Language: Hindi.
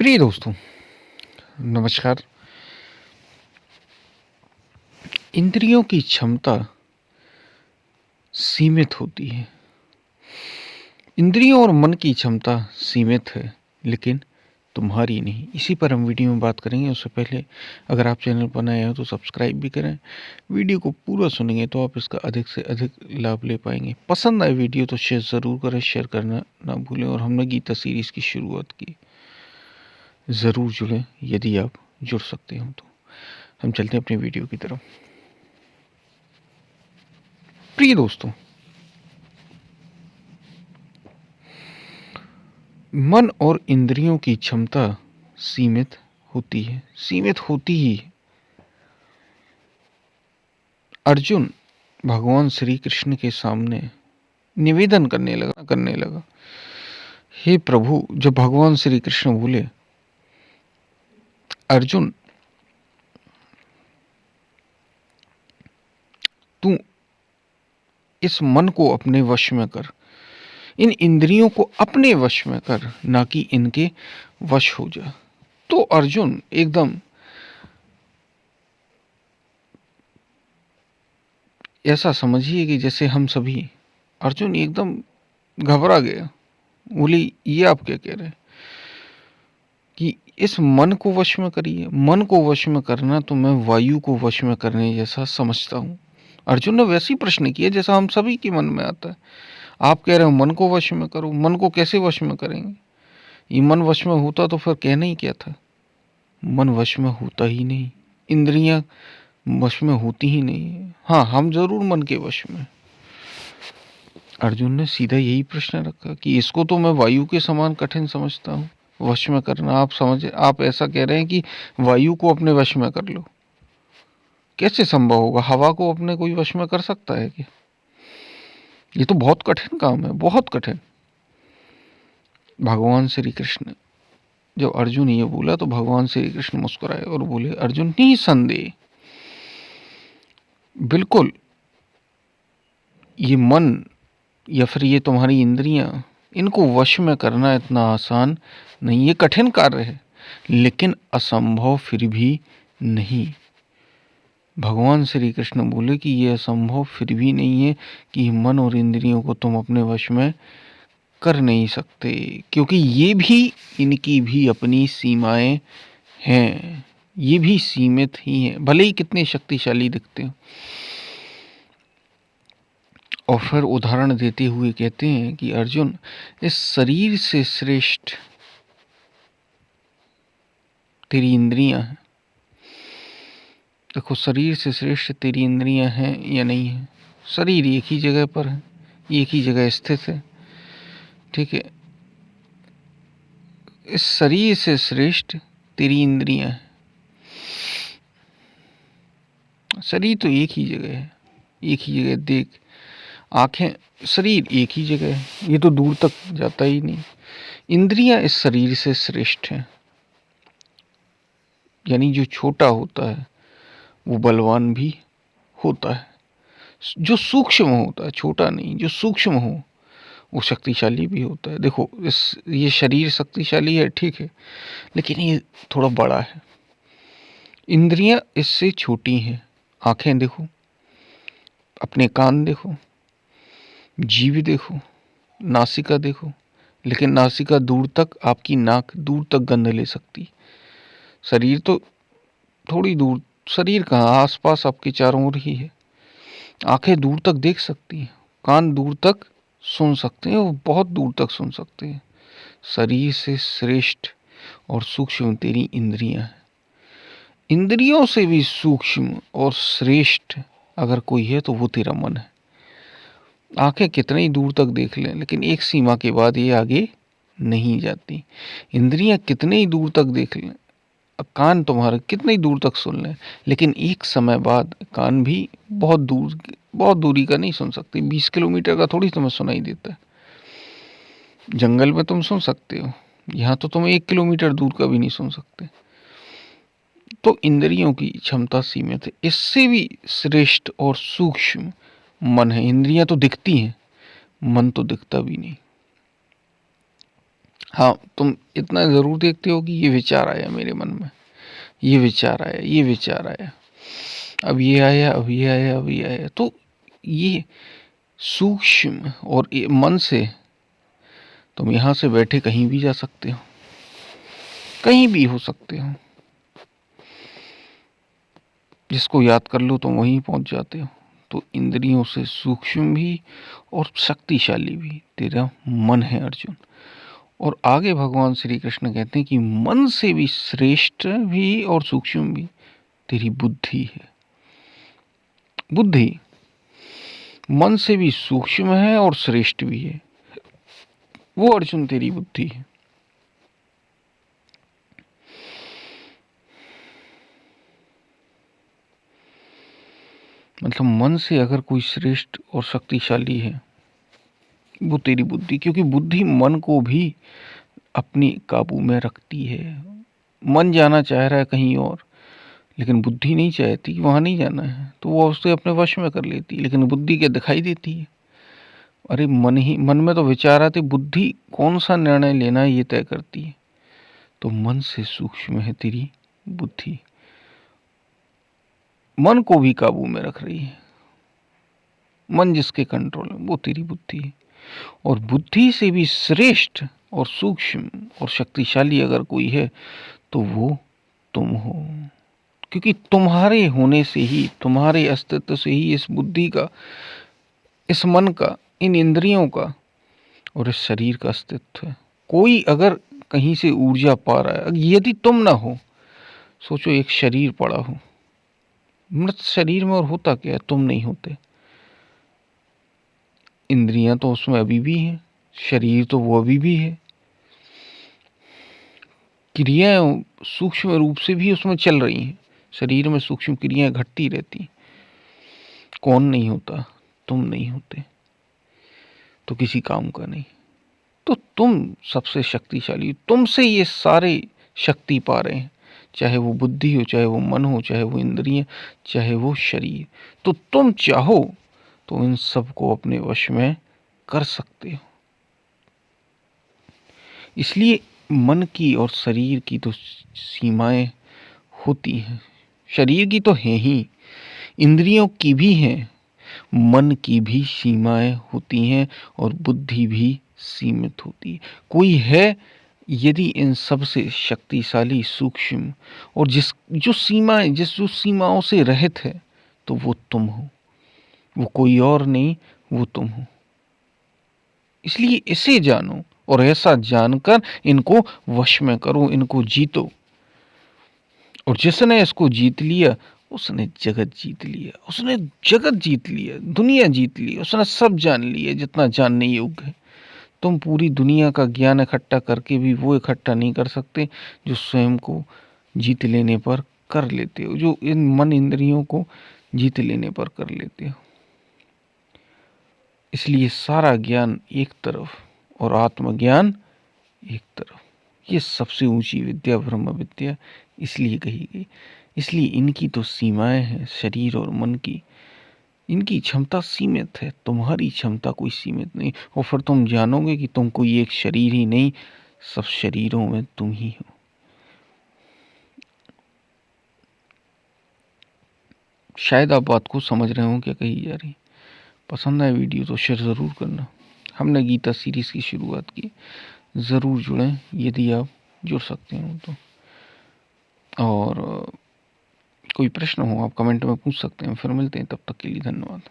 प्रिय दोस्तों, नमस्कार। इंद्रियों की क्षमता सीमित होती है। इंद्रियों और मन की क्षमता सीमित है, लेकिन तुम्हारी नहीं। इसी पर हम वीडियो में बात करेंगे। उससे पहले अगर आप चैनल पर नए हो तो सब्सक्राइब भी करें। वीडियो को पूरा सुनेंगे तो आप इसका अधिक से अधिक लाभ ले पाएंगे। पसंद आए वीडियो तो शेयर ज़रूर करें, शेयर करना ना भूलें। और हमने गीता सीरीज़ की शुरुआत की, ज़रूर जुड़ें यदि आप जुड़ सकते हो तो। हम चलते हैं अपनी वीडियो की तरफ। प्रिय दोस्तों, मन और इंद्रियों की क्षमता सीमित होती है, सीमित होती ही। अर्जुन भगवान श्री कृष्ण के सामने निवेदन करने लगा, हे प्रभु। जब भगवान श्री कृष्ण बोले, अर्जुन तू इस मन को अपने वश में कर, इन इंद्रियों को अपने वश में कर, ना कि इनके वश हो जा। तो अर्जुन एकदम ऐसा समझिए कि जैसे हम सभी, अर्जुन एकदम घबरा गया। बोली, ये आप क्या कह रहे हैं कि इस मन को वश में करिए? मन को वश में करना तो मैं वायु को वश में करने जैसा समझता हूँ। अर्जुन ने वैसे ही प्रश्न किया जैसा हम सभी के मन में आता है। आप कह रहे हो मन को वश में करो, मन को कैसे वश में करेंगे? ये मन वश में होता तो फिर कहना ही क्या था। मन वश में होता ही नहीं, इंद्रियां वश में होती ही नहीं है। हाँ, हम जरूर मन के वश में। अर्जुन ने सीधा यही प्रश्न रखा कि इसको तो मैं वायु के समान कठिन समझता हूँ, वश में करना। आप ऐसा कह रहे हैं कि वायु को अपने वश में कर लो? कैसे संभव होगा? हवा को अपने कोई वश में कर सकता है क्या? ये तो बहुत कठिन काम है, बहुत कठिन। भगवान श्री कृष्ण, जब अर्जुन ये बोला तो भगवान श्री कृष्ण मुस्कुराए और बोले, अर्जुन निसंदेह, बिल्कुल ये मन या फिर ये तुम्हारी इंद्रियां, इनको वश में करना इतना आसान नहीं। ये कठिन कार्य है, लेकिन असंभव फिर भी नहीं। भगवान श्री कृष्ण बोले कि ये असंभव फिर भी नहीं है कि मन और इंद्रियों को तुम अपने वश में कर नहीं सकते, क्योंकि ये भी, इनकी भी अपनी सीमाएं हैं। ये भी सीमित ही हैं, भले ही कितने शक्तिशाली दिखते हो। और फिर उदाहरण देते हुए कहते हैं कि अर्जुन, इस शरीर से श्रेष्ठ तेरी इंद्रियां हैं। देखो, शरीर से श्रेष्ठ तेरी इंद्रियां हैं या नहीं है? शरीर एक ही जगह पर है, एक ही जगह स्थित है, ठीक है। इस शरीर से श्रेष्ठ तेरी इंद्रियां हैं। शरीर तो एक ही जगह है, एक ही जगह देख। आंखें, शरीर एक ही जगह है, ये तो दूर तक जाता ही नहीं। इंद्रियां इस शरीर से श्रेष्ठ हैं। यानी जो छोटा होता है वो बलवान भी होता है, जो सूक्ष्म होता है, छोटा नहीं, जो सूक्ष्म हो वो शक्तिशाली भी होता है। देखो, ये शरीर शक्तिशाली है, ठीक है, लेकिन ये थोड़ा बड़ा है। इंद्रियां इससे छोटी हैं। आंखें देखो, अपने कान देखो, जीभ देखो, नासिका देखो, लेकिन नासिका दूर तक, आपकी नाक दूर तक गंध ले सकती। शरीर तो थोड़ी दूर, शरीर कहाँ, आसपास आपके चारों ओर ही है। आंखें दूर तक देख सकती हैं, कान दूर तक सुन सकते हैं, वो बहुत दूर तक सुन सकते हैं। शरीर से श्रेष्ठ और सूक्ष्म तेरी इंद्रियां हैं। इंद्रियों से भी सूक्ष्म और श्रेष्ठ अगर कोई है तो वो तेरा मन है। आंखें कितने ही दूर तक देख लें, लेकिन एक सीमा के बाद ये आगे नहीं जाती। इंद्रियां कितने ही दूर तक देख लें, कान तुम्हारे कितने ही दूर तक सुन लें, लेकिन एक समय बाद कान भी बहुत दूर, बहुत दूरी का नहीं सुन सकते। 20 किलोमीटर का थोड़ी तुम्हें सुनाई देता है। जंगल में तुम सुन सकते हो, यहाँ तो तुम 1 किलोमीटर दूर का भी नहीं सुन सकते। तो इंद्रियों की क्षमता सीमित है। इससे भी श्रेष्ठ और सूक्ष्म मन है। इंद्रियां तो दिखती हैं, मन तो दिखता भी नहीं। हाँ, तुम इतना ज़रूर देखते हो कि ये विचार आया मेरे मन में, ये विचार आया, ये विचार आया, अब ये आया, अब ये आया, अब ये आया। तो ये सूक्ष्म और ये मन से तुम यहाँ से बैठे कहीं भी जा सकते हो, कहीं भी हो सकते हो। जिसको याद कर लो तुम वहीं पहुंच जाते हो। तो इंद्रियों से सूक्ष्म भी और शक्तिशाली भी तेरा मन है अर्जुन। और आगे भगवान श्री कृष्ण कहते हैं कि मन से भी श्रेष्ठ भी और सूक्ष्म भी तेरी बुद्धि है। बुद्धि मन से भी सूक्ष्म है और श्रेष्ठ भी है, वो अर्जुन तेरी बुद्धि है। मतलब मन से अगर कोई श्रेष्ठ और शक्तिशाली है वो तेरी बुद्धि, क्योंकि बुद्धि मन को भी अपनी काबू में रखती है। मन जाना चाह रहा है कहीं और, लेकिन बुद्धि नहीं चाहती कि वहां नहीं जाना है, तो वो उसे अपने वश में कर लेती है। लेकिन बुद्धि क्या दिखाई देती है? अरे मन में तो विचार आते, बुद्धि कौन सा निर्णय लेना है ये तय करती है। तो मन से सूक्ष्म है तेरी बुद्धि, मन को भी काबू में रख रही है। मन जिसके कंट्रोल में वो तेरी बुद्धि है। और बुद्धि से भी श्रेष्ठ और सूक्ष्म और शक्तिशाली अगर कोई है तो वो तुम हो। क्योंकि तुम्हारे होने से ही, तुम्हारे अस्तित्व से ही इस बुद्धि का, इस मन का, इन इंद्रियों का और इस शरीर का अस्तित्व है। कोई अगर कहीं से ऊर्जा पा रहा है, यदि तुम ना हो, सोचो एक शरीर पड़ा हो, मृत शरीर में, और होता क्या है, तुम नहीं होते। इंद्रियां तो उसमें अभी भी हैं, शरीर तो वो अभी भी है, क्रियाएं सूक्ष्म रूप से भी उसमें चल रही हैं। शरीर में सूक्ष्म क्रियाएं घटती रहती। कौन नहीं होता? तुम नहीं होते तो किसी काम का नहीं। तो तुम सबसे शक्तिशाली, तुमसे ये सारे शक्ति पा रहे हैं, चाहे वो बुद्धि हो, चाहे वो मन हो, चाहे वो इंद्रिय, चाहे वो शरीर। तो तुम चाहो तो इन सबको अपने वश में कर सकते हो। इसलिए मन की और शरीर की तो सीमाएं होती हैं। शरीर की तो है ही, इंद्रियों की भी हैं, मन की भी सीमाएं होती हैं और बुद्धि भी सीमित होती है। कोई है यदि इन सब से शक्तिशाली, सूक्ष्म और जो सीमाओं से रहित है, तो वो तुम हो। वो कोई और नहीं, वो तुम हो। इसलिए इसे जानो और ऐसा जानकर इनको वश में करो, इनको जीतो। और जिसने इसको जीत लिया उसने जगत जीत लिया, उसने जगत जीत लिया, दुनिया जीत ली, उसने सब जान लिया जितना जानने योग्य है। तुम पूरी दुनिया का ज्ञान इकट्ठा करके भी वो इकट्ठा नहीं कर सकते जो स्वयं को जीत लेने पर कर लेते हो, जो इन मन इंद्रियों को जीत लेने पर कर लेते हो। इसलिए सारा ज्ञान एक तरफ और आत्मज्ञान एक तरफ, ये सबसे ऊंची विद्या ब्रह्म विद्या इसलिए कही गई। इसलिए इनकी तो सीमाएं हैं, शरीर और मन की, इनकी क्षमता सीमित है, तुम्हारी क्षमता कोई सीमित नहीं। और फिर तुम जानोगे कि तुम कोई एक शरीर ही नहीं, सब शरीरों में तुम ही हो। शायद आप बात को समझ रहे हो क्या कही जा रही। पसंद आए वीडियो तो शेयर ज़रूर करना। हमने गीता सीरीज़ की शुरुआत की, ज़रूर जुड़ें यदि आप जुड़ सकते हो तो। और कोई प्रश्न हो आप कमेंट में पूछ सकते हैं। फिर मिलते हैं, तब तक के लिए धन्यवाद।